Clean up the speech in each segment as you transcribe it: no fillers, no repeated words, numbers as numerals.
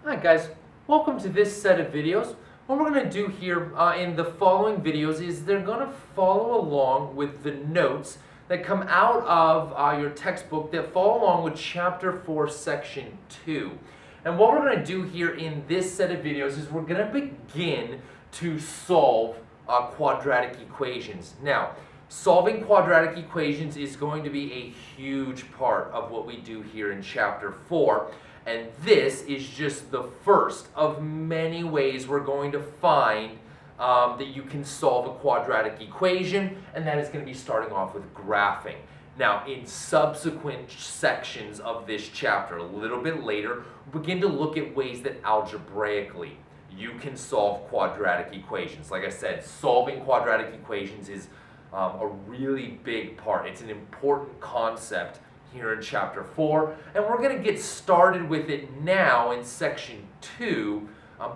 Hi guys, welcome to this set of videos. What we're going to do here in the following videos is they're going to follow along with the notes that come out of your textbook that follow along with Chapter 4, Section 2. And what we're going to do here in this set of videos is we're going to begin to solve quadratic equations. Now, solving quadratic equations is going to be a huge part of what we do here in Chapter 4. And this is just the first of many ways we're going to find that you can solve a quadratic equation, and that is going to be starting off with graphing. Now, in subsequent sections of this chapter, a little bit later, we'll begin to look at ways that algebraically you can solve quadratic equations. Like I said, solving quadratic equations is a really big part. It's an important concept here in Chapter 4, and we're going to get started with it now in Section 2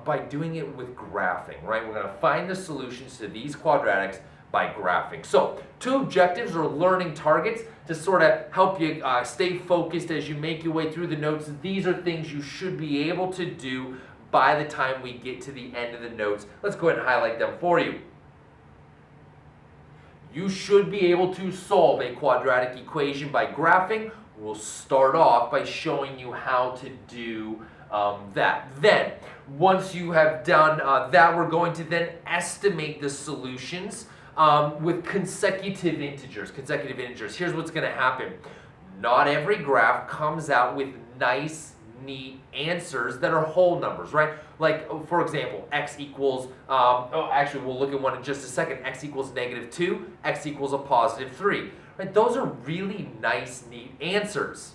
by doing it with graphing, right? We're going to find the solutions to these quadratics by graphing. So, two objectives or learning targets to sort of help you stay focused as you make your way through the notes. These are things you should be able to do by the time we get to the end of the notes. Let's go ahead and highlight them for you. You should be able to solve a quadratic equation by graphing. We'll start off by showing you how to do that. Then, once you have done that, we're going to then estimate the solutions with consecutive integers. Here's what's going to happen. Not every graph comes out with nice, neat answers that are whole numbers, right? Like, for example, x equals, actually we'll look at one in just a second. X equals -2, x equals a +3. Right? Those are really nice, neat answers.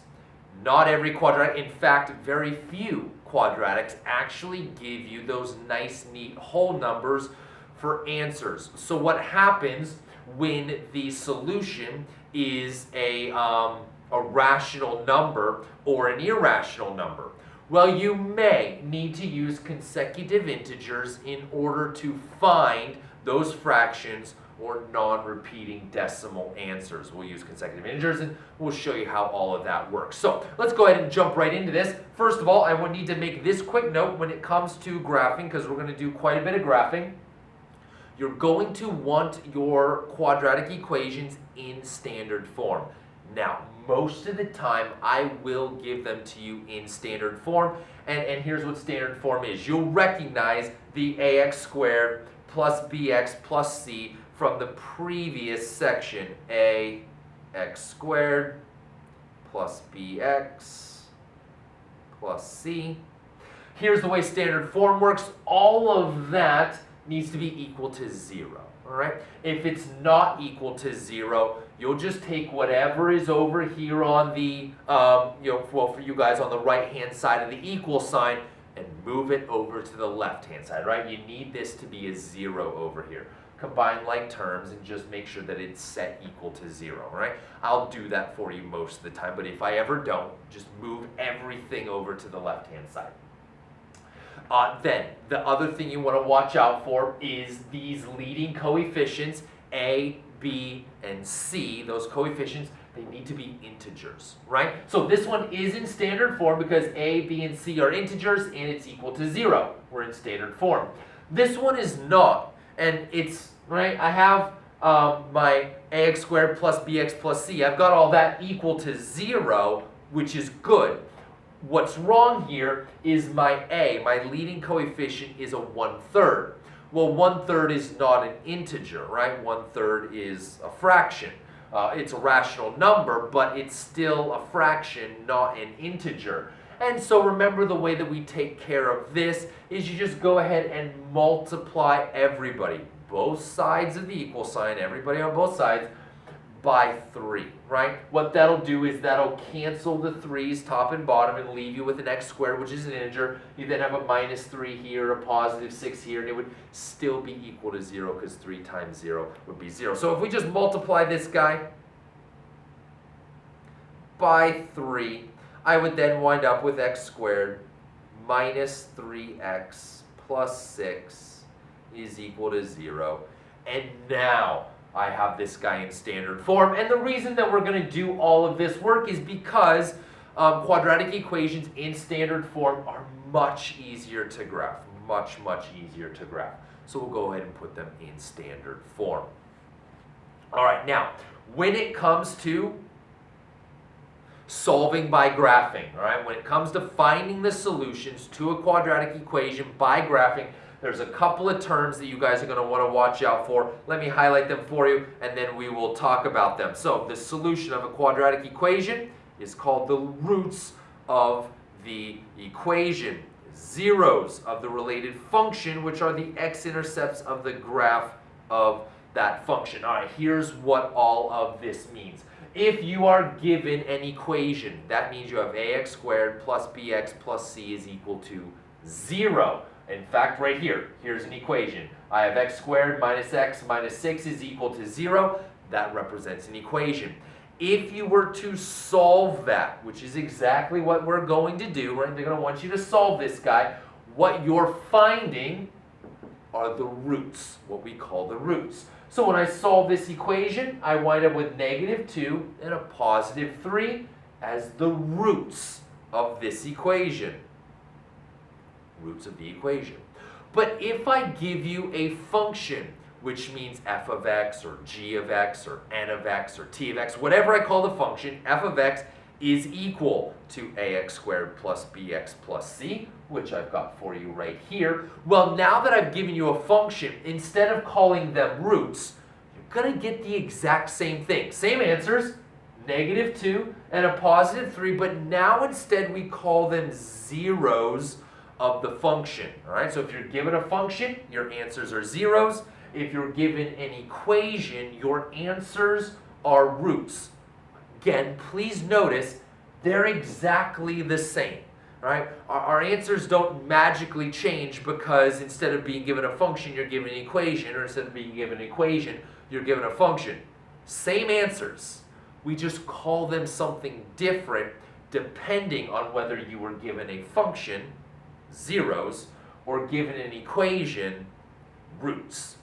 Not every quadratic, in fact, very few quadratics actually give you those nice, neat whole numbers for answers. So what happens when the solution is a rational number or an irrational number? Well, you may need to use consecutive integers in order to find those fractions or non-repeating decimal answers. We'll use consecutive integers and we'll show you how all of that works. So let's go ahead and jump right into this. First of all, I will need to make this quick note when it comes to graphing, because we're going to do quite a bit of graphing. You're going to want your quadratic equations in standard form. Now, most of the time, I will give them to you in standard form, and here's what standard form is. You'll recognize the ax squared plus bx plus c from the previous section. Ax squared plus bx plus c. Here's the way standard form works. All of that needs to be equal to 0. All right? If it's not equal to 0, you'll just take whatever is over here on the, for you guys on the right-hand side of the equal sign and move it over to the left-hand side, right? You need this to be a 0 over here. Combine like terms and just make sure that it's set equal to 0, all right? I'll do that for you most of the time, but if I ever don't, just move everything over to the left-hand side. Then, the other thing you want to watch out for is these leading coefficients, A, B, and C. Those coefficients, they need to be integers, right? So this one is in standard form because A, B, and C are integers, and it's equal to 0. We're in standard form. This one is not, and it's, right, I have my ax squared plus bx plus c. I've got all that equal to 0, which is good. What's wrong here is my a, my leading coefficient, is a 1/3. Well, 1/3 is not an integer, right? 1/3 is a fraction. It's a rational number, but it's still a fraction, not an integer. And so remember, the way that we take care of this is you just go ahead and multiply everybody, both sides of the equal sign, everybody on both sides, by 3, right? What that'll do is that'll cancel the 3's top and bottom and leave you with an x squared, which is an integer. You then have a -3 here, a +6 here, and it would still be equal to 0 because 3 times 0 would be 0. So if we just multiply this guy by 3, I would then wind up with x squared minus 3x plus 6 is equal to 0. And now I have this guy in standard form. And the reason that we're going to do all of this work is because quadratic equations in standard form are much easier to graph, much easier to graph. So we'll go ahead and put them in standard form. All right, now, when it comes to solving by graphing, all right, when it comes to finding the solutions to a quadratic equation by graphing, there's a couple of terms that you guys are going to want to watch out for. Let me highlight them for you, and then we will talk about them. So the solution of a quadratic equation is called the roots of the equation. Zeros of the related function, which are the x-intercepts of the graph of that function. All right, here's what all of this means. If you are given an equation, that means you have ax squared plus bx plus c is equal to 0. In fact, right here, here's an equation. I have x squared minus x minus 6 is equal to 0. That represents an equation. If you were to solve that, which is exactly what we're going to do, right? They're going to want you to solve this guy. What you're finding are the roots, what we call the roots. So when I solve this equation, I wind up with -2 and a +3 as the roots of this equation. Roots of the equation. But if I give you a function, which means f of x or g of x or n of x or t of x, whatever I call the function, f of x is equal to ax squared plus bx plus c, which I've got for you right here. Well, now that I've given you a function, instead of calling them roots, you're going to get the exact same thing. Same answers, -2 and a +3, but now instead we call them zeros of the function. All right, so if you're given a function, your answers are zeros. If you're given an equation, your answers are roots. Again, please notice they're exactly the same. Right? Our answers don't magically change because instead of being given a function, you're given an equation, or instead of being given an equation, you're given a function. Same answers. We just call them something different depending on whether you were given a function, zeros, or given an equation, roots.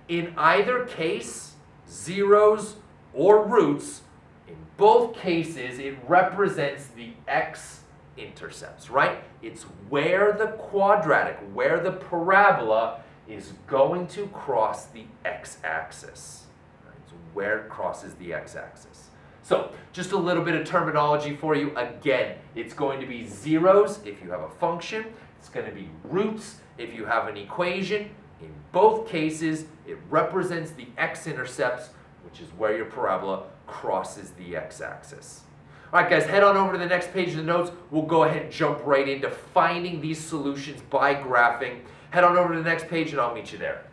In either case, zeros or roots, in both cases, it represents the x-intercepts, right? It's where the quadratic, where the parabola is going to cross the x-axis. Right? It's where it crosses the x-axis. So, just a little bit of terminology for you. Again, it's going to be zeros if you have a function. It's going to be roots if you have an equation. In both cases, it represents the x-intercepts, which is where your parabola crosses the x-axis. All right, guys, head on over to the next page of the notes. We'll go ahead and jump right into finding these solutions by graphing. Head on over to the next page, and I'll meet you there.